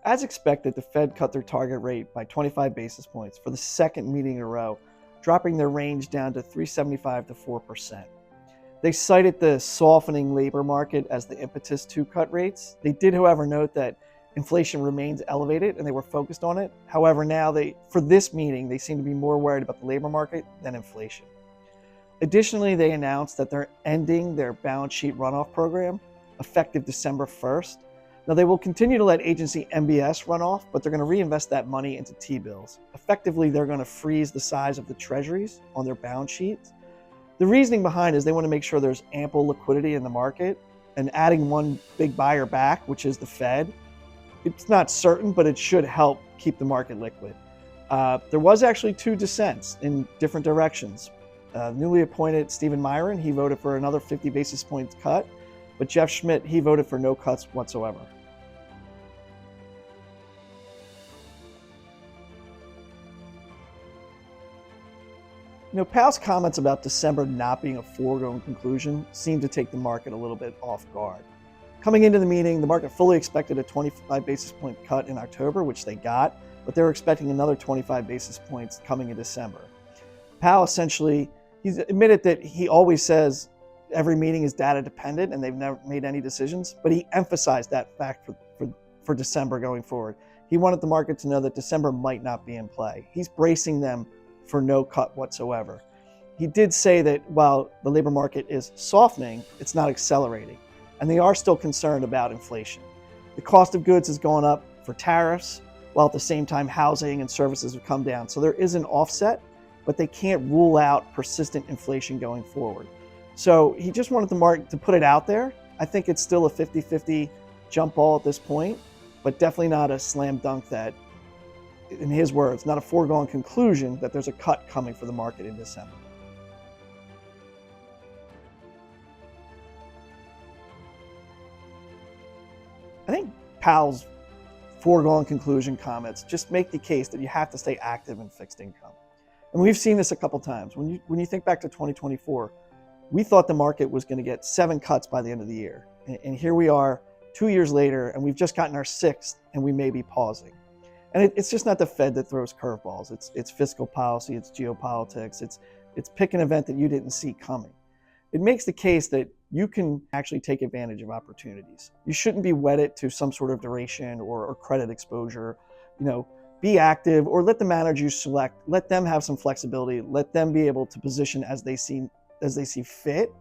As expected, the Fed cut their target rate by 25 basis points for the second meeting in a row, dropping their range down to 3.75 to 4%. They cited the softening labor market as the impetus to cut rates. They did, however, note that inflation remains elevated and they were focused on it. However, now for this meeting, they seem to be more worried about the labor market than inflation. Additionally, they announced that they're ending their balance sheet runoff program effective December 1st. Now, they will continue to let agency MBS run off, but they're going to reinvest that money into T-bills. Effectively, they're going to freeze the size of the treasuries on their balance sheets. The reasoning behind is they want to make sure there's ample liquidity in the market, and adding one big buyer back, which is the Fed, it's not certain, but it should help keep the market liquid. There was actually two dissents in different directions. Newly appointed Stephen Myron, he voted for another 50 basis points cut, but Jeff Schmidt, he voted for no cuts whatsoever. Powell's comments about December not being a foregone conclusion seemed to take the market a little bit off guard. Coming into the meeting, the market fully expected a 25 basis point cut in October, which they got, but they were expecting another 25 basis points coming in December. Powell essentially, he's admitted that he always says every meeting is data dependent and they've never made any decisions, but he emphasized that fact for December going forward. He wanted the market to know that December might not be in play. He's bracing them for no cut whatsoever. He did say that while the labor market is softening, it's not accelerating, and they are still concerned about inflation. The cost of goods has gone up for tariffs, while at the same time housing and services have come down. So there is an offset, but they can't rule out persistent inflation going forward. So he just wanted the market to put it out there. I think it's still a 50-50 jump ball at this point, but definitely not a slam dunk that, in his words, not a foregone conclusion that there's a cut coming for the market in December. I think Powell's foregone conclusion comments just make the case that you have to stay active in fixed income. And we've seen this a couple times. When you think back to 2024, we thought the market was going to get 7 cuts by the end of the year. And here we are 2 years later, and we've just gotten our 6th, and we may be pausing. And it's just not the Fed that throws curveballs. It's fiscal policy, it's geopolitics, it's pick an event that you didn't see coming. It makes the case that you can actually take advantage of opportunities. You shouldn't be wedded to some sort of duration or credit exposure. Be active, or let the managers select. Let them have some flexibility. Let them be able to position as they see fit.